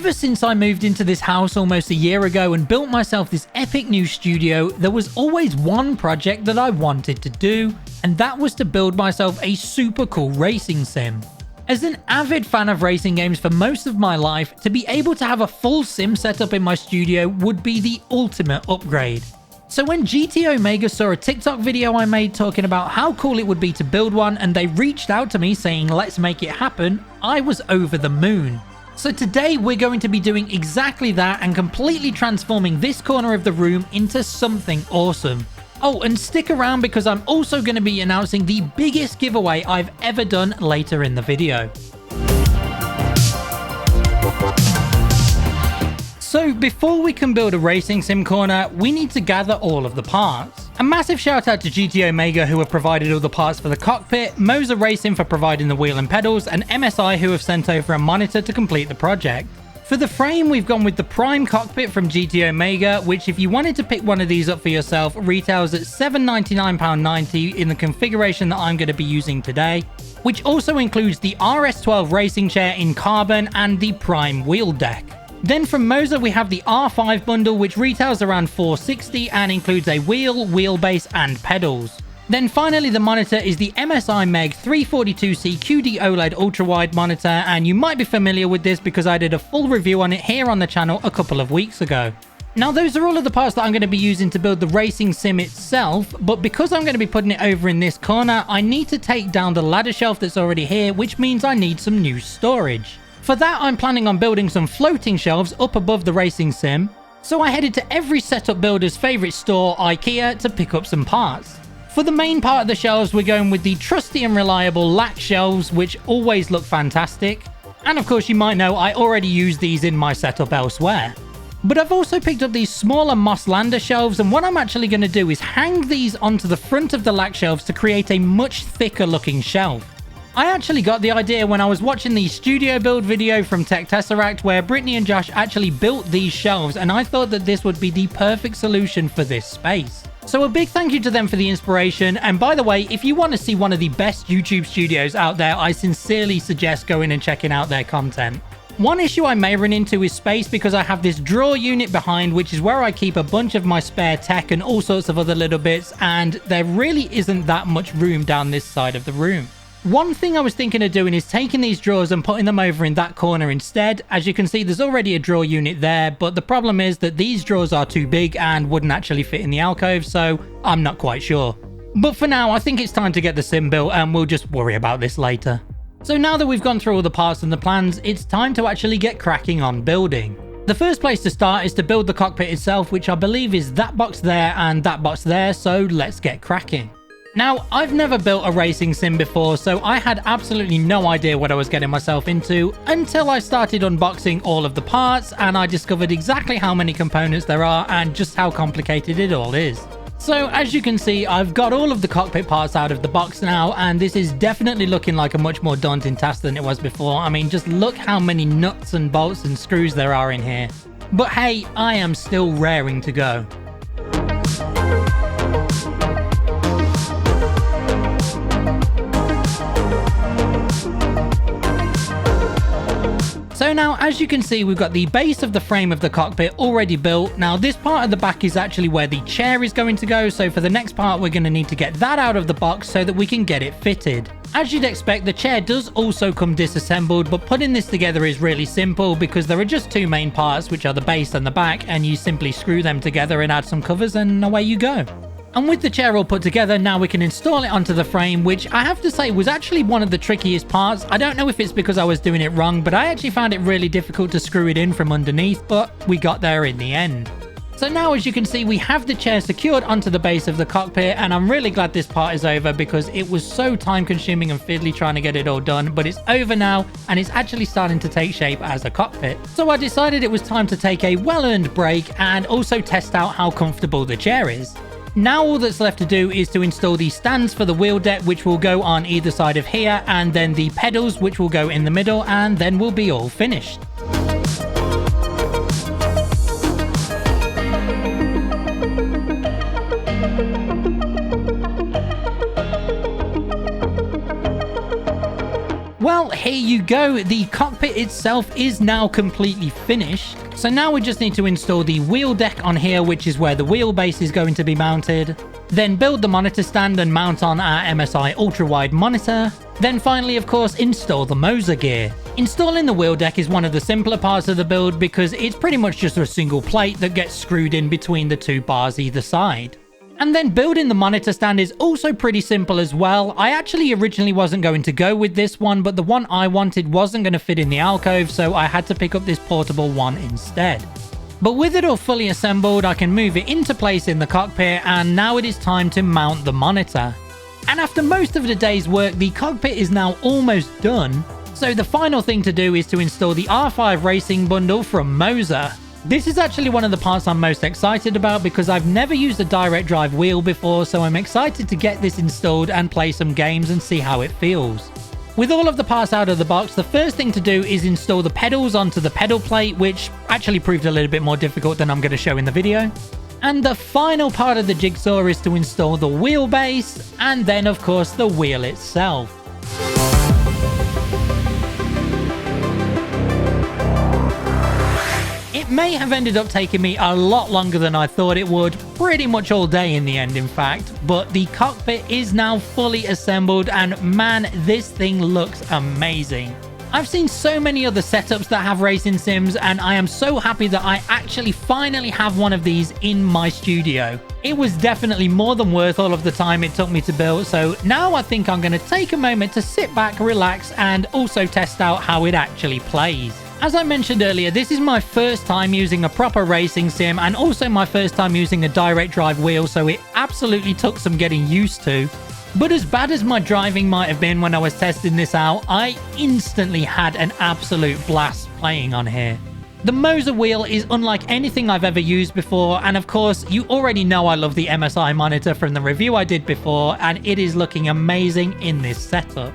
Ever since I moved into this house almost a year ago and built myself this epic new studio, there was always one project that I wanted to do, and that was to build myself a super cool racing sim. As an avid fan of racing games for most of my life, to be able to have a full sim setup in my studio would be the ultimate upgrade. So when QD-OLED saw a TikTok video I made talking about how cool it would be to build one, and they reached out to me saying let's make it happen, I was over the moon. So today we're going to be doing exactly that and completely transforming this corner of the room into something awesome. Oh, and stick around because I'm also going to be announcing the biggest giveaway I've ever done later in the video. So before we can build a racing sim corner, we need to gather all of the parts. A massive shout out to QD-OLED who have provided all the parts for the cockpit, Moza Racing for providing the wheel and pedals, and MSI who have sent over a monitor to complete the project. For the frame, we've gone with the Prime Cockpit from QD-OLED, which if you wanted to pick one of these up for yourself, retails at £799.90 in the configuration that I'm going to be using today, which also includes the RS12 racing chair in carbon and the Prime wheel deck. Then from Moza we have the R5 bundle, which retails around $460 and includes a wheel, wheelbase and pedals. Then finally the monitor is the MSI Meg 342C QD-OLED ultra-wide monitor, and you might be familiar with this because I did a full review on it here on the channel a couple of weeks ago. Now those are all of the parts that I'm going to be using to build the racing sim itself, but because I'm going to be putting it over in this corner, I need to take down the ladder shelf that's already here, which means I need some new storage. For that, I'm planning on building some floating shelves up above the racing sim, so I headed to every setup builder's favourite store, IKEA, to pick up some parts. For the main part of the shelves, we're going with the trusty and reliable LAC shelves, which always look fantastic. And of course, you might know I already use these in my setup elsewhere. But I've also picked up these smaller Moss Lander shelves, and what I'm actually going to do is hang these onto the front of the LAC shelves to create a much thicker looking shelf. I actually got the idea when I was watching the studio build video from Tech Tesseract where Brittany and Josh actually built these shelves, and I thought that this would be the perfect solution for this space. So a big thank you to them for the inspiration, and by the way, if you want to see one of the best YouTube studios out there, I sincerely suggest going and checking out their content. One issue I may run into is space because I have this drawer unit behind, which is where I keep a bunch of my spare tech and all sorts of other little bits, and there really isn't that much room down this side of the room. One thing I was thinking of doing is taking these drawers and putting them over in that corner instead. As you can see, there's already a drawer unit there, but the problem is that these drawers are too big and wouldn't actually fit in the alcove, so I'm not quite sure. But for now, I think it's time to get the sim built and we'll just worry about this later. So now that we've gone through all the parts and the plans, it's time to actually get cracking on building. The first place to start is to build the cockpit itself, which I believe is that box there and that box there, so let's get cracking. Now, I've never built a racing sim before, so I had absolutely no idea what I was getting myself into until I started unboxing all of the parts and I discovered exactly how many components there are and just how complicated it all is. So as you can see, I've got all of the cockpit parts out of the box now, and this is definitely looking like a much more daunting task than it was before. I mean, just look how many nuts and bolts and screws there are in here. But hey, I am still raring to go. So now, as you can see, we've got the base of the frame of the cockpit already built. Now, this part of the back is actually where the chair is going to go, so for the next part, we're going to need to get that out of the box so that we can get it fitted. As you'd expect, the chair does also come disassembled, but putting this together is really simple because there are just two main parts, which are the base and the back, and you simply screw them together and add some covers and away you go. And with the chair all put together, now we can install it onto the frame, which I have to say was actually one of the trickiest parts. I don't know if it's because I was doing it wrong, but I actually found it really difficult to screw it in from underneath, but we got there in the end. So now, as you can see, we have the chair secured onto the base of the cockpit, and I'm really glad this part is over because it was so time consuming and fiddly trying to get it all done, but it's over now and it's actually starting to take shape as a cockpit. So I decided it was time to take a well-earned break and also test out how comfortable the chair is. Now all that's left to do is to install the stands for the wheel deck, which will go on either side of here, and then the pedals, which will go in the middle, and then we'll be all finished. Well, here you go. The cockpit itself is now completely finished. So now we just need to install the wheel deck on here, which is where the wheelbase is going to be mounted. Then build the monitor stand and mount on our MSI ultra-wide monitor. Then finally, of course, install the Moza gear. Installing the wheel deck is one of the simpler parts of the build because it's pretty much just a single plate that gets screwed in between the two bars either side. And then building the monitor stand is also pretty simple as well. I actually originally wasn't going to go with this one, but the one I wanted wasn't going to fit in the alcove, so I had to pick up this portable one instead. But with it all fully assembled, I can move it into place in the cockpit, and now it is time to mount the monitor. And after most of the day's work, the cockpit is now almost done. So the final thing to do is to install the R5 racing bundle from Moza. This is actually one of the parts I'm most excited about because I've never used a direct drive wheel before, so I'm excited to get this installed and play some games and see how it feels. With all of the parts out of the box, the first thing to do is install the pedals onto the pedal plate, which actually proved a little bit more difficult than I'm going to show in the video. And the final part of the jigsaw is to install the wheelbase, and then of course the wheel itself. It may have ended up taking me a lot longer than I thought it would, pretty much all day in the end in fact, but the cockpit is now fully assembled and man, this thing looks amazing. I've seen so many other setups that have racing sims and I am so happy that I actually finally have one of these in my studio. It was definitely more than worth all of the time it took me to build, so now I think I'm going to take a moment to sit back, relax and also test out how it actually plays. As I mentioned earlier, this is my first time using a proper racing sim and also my first time using a direct drive wheel, so it absolutely took some getting used to. But as bad as my driving might have been when I was testing this out, I instantly had an absolute blast playing on here. The Moza wheel is unlike anything I've ever used before, and of course, you already know I love the MSI monitor from the review I did before, and it is looking amazing in this setup.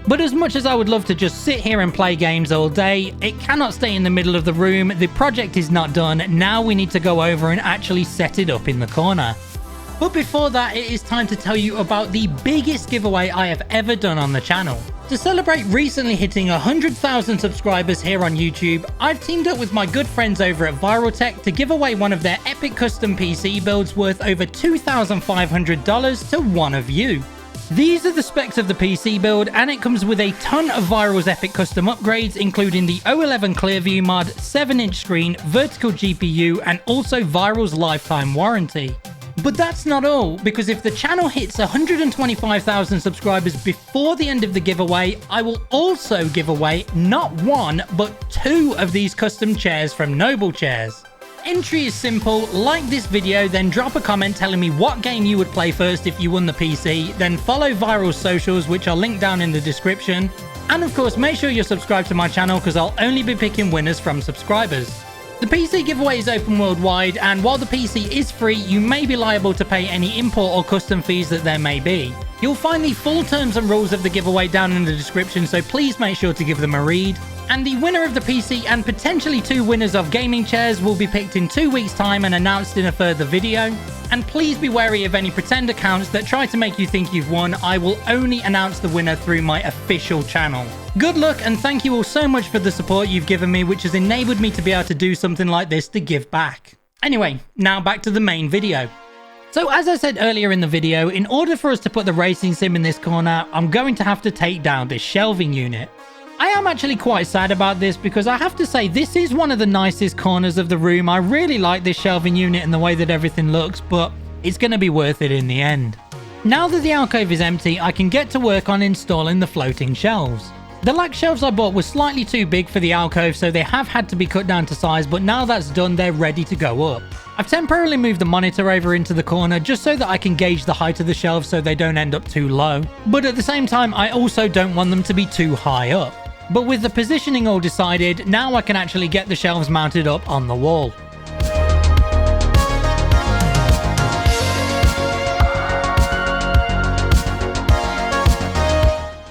But as much as I would love to just sit here and play games all day, it cannot stay in the middle of the room. The project is not done. Now we need to go over and actually set it up in the corner. But before that, it is time to tell you about the biggest giveaway I have ever done on the channel. To celebrate recently hitting 100,000 subscribers here on YouTube, I've teamed up with my good friends over at VyralTeq to give away one of their epic custom PC builds worth over $2,500 to one of you. These are the specs of the PC build, and it comes with a ton of Vyral's epic custom upgrades, including the O11 Clearview mod, 7-inch screen, vertical GPU, and also Vyral's lifetime warranty. But that's not all, because if the channel hits 125,000 subscribers before the end of the giveaway, I will also give away not one, but 2 of these custom chairs from Noble Chairs. Entry is simple. Like this video, then drop a comment telling me what game you would play first if you won the PC, then follow Vyral's socials, which are linked down in the description, and of course make sure you're subscribed to my channel because I'll only be picking winners from subscribers. The PC giveaway is open worldwide, and while the PC is free, you may be liable to pay any import or custom fees that there may be. You'll find the full terms and rules of the giveaway down in the description, so please make sure to give them a read. And the winner of the PC and potentially 2 winners of gaming chairs will be picked in 2 weeks' time and announced in a further video. And please be wary of any pretend accounts that try to make you think you've won. I will only announce the winner through my official channel. Good luck, and thank you all so much for the support you've given me, which has enabled me to be able to do something like this to give back. Anyway, now back to the main video. So as I said earlier in the video, in order for us to put the racing sim in this corner, I'm going to have to take down this shelving unit. I am actually quite sad about this because I have to say this is one of the nicest corners of the room. I really like this shelving unit and the way that everything looks, but it's going to be worth it in the end. Now that the alcove is empty, I can get to work on installing the floating shelves. The lac shelves I bought were slightly too big for the alcove, so they have had to be cut down to size, but now that's done, they're ready to go up. I've temporarily moved the monitor over into the corner just so that I can gauge the height of the shelves so they don't end up too low. But at the same time, I also don't want them to be too high up. But with the positioning all decided, now I can actually get the shelves mounted up on the wall.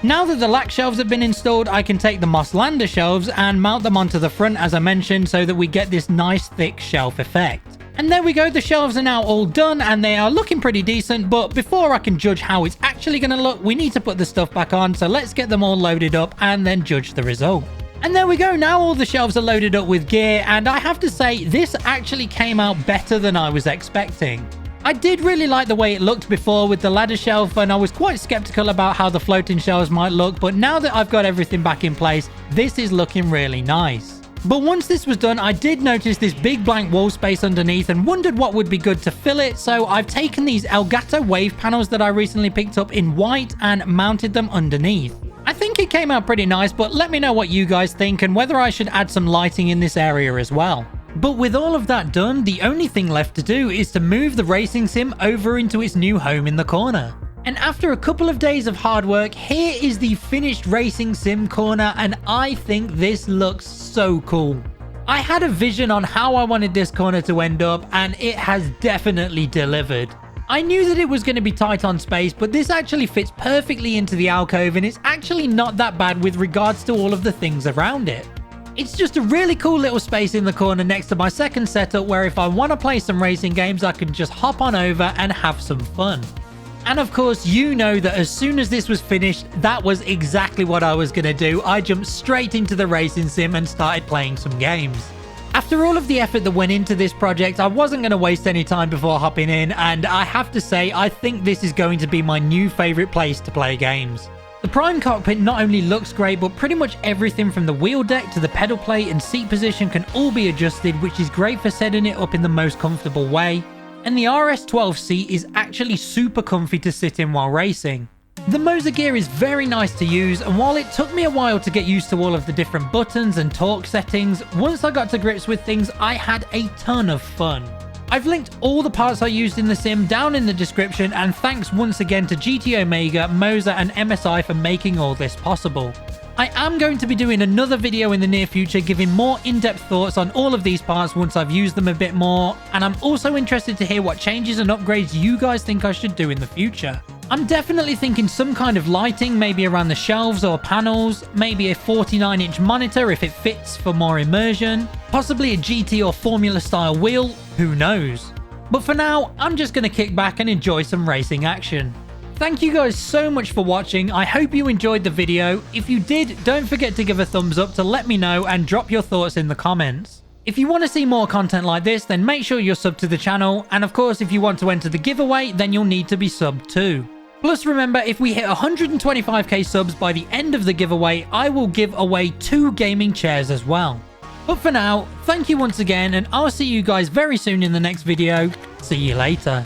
Now that the lac shelves have been installed, I can take the Moss Lander shelves and mount them onto the front as I mentioned so that we get this nice thick shelf effect. And there we go, the shelves are now all done and they are looking pretty decent, but before I can judge how it's actually going to look, we need to put the stuff back on, so let's get them all loaded up and then judge the result. And there we go, now all the shelves are loaded up with gear, and I have to say, this actually came out better than I was expecting. I did really like the way it looked before with the ladder shelf, and I was quite skeptical about how the floating shelves might look, but now that I've got everything back in place, this is looking really nice. But once this was done, I did notice this big blank wall space underneath and wondered what would be good to fill it, so I've taken these Elgato wave panels that I recently picked up in white and mounted them underneath. I think it came out pretty nice, but let me know what you guys think and whether I should add some lighting in this area as well. But with all of that done, the only thing left to do is to move the racing sim over into its new home in the corner. And after a couple of days of hard work, here is the finished racing sim corner, and I think this looks so cool. I had a vision on how I wanted this corner to end up, and it has definitely delivered. I knew that it was going to be tight on space, but this actually fits perfectly into the alcove, and it's actually not that bad with regards to all of the things around it. It's just a really cool little space in the corner next to my second setup, where if I want to play some racing games, I can just hop on over and have some fun. And of course, you know that as soon as this was finished, that was exactly what I was going to do. I jumped straight into the racing sim and started playing some games. After all of the effort that went into this project, I wasn't going to waste any time before hopping in, and I have to say, I think this is going to be my new favorite place to play games. The Prime Cockpit not only looks great, but pretty much everything from the wheel deck to the pedal plate and seat position can all be adjusted, which is great for setting it up in the most comfortable way. And the RS12 seat is actually super comfy to sit in while racing. The Moza gear is very nice to use, and while it took me a while to get used to all of the different buttons and torque settings, once I got to grips with things, I had a ton of fun. I've linked all the parts I used in the sim down in the description, and thanks once again to QD-OLED, Moza and MSI for making all this possible. I am going to be doing another video in the near future giving more in-depth thoughts on all of these parts once I've used them a bit more, and I'm also interested to hear what changes and upgrades you guys think I should do in the future. I'm definitely thinking some kind of lighting, maybe around the shelves or panels, maybe a 49-inch monitor if it fits for more immersion, possibly a GT or Formula style wheel, who knows. But for now, I'm just going to kick back and enjoy some racing action. Thank you guys so much for watching. I hope you enjoyed the video. If you did, don't forget to give a thumbs up to let me know and drop your thoughts in the comments. If you want to see more content like this, then make sure you're subbed to the channel. And of course, if you want to enter the giveaway, then you'll need to be subbed too. Plus remember, if we hit 125k subs by the end of the giveaway, I will give away 2 gaming chairs as well. But for now, thank you once again, and I'll see you guys very soon in the next video. See you later.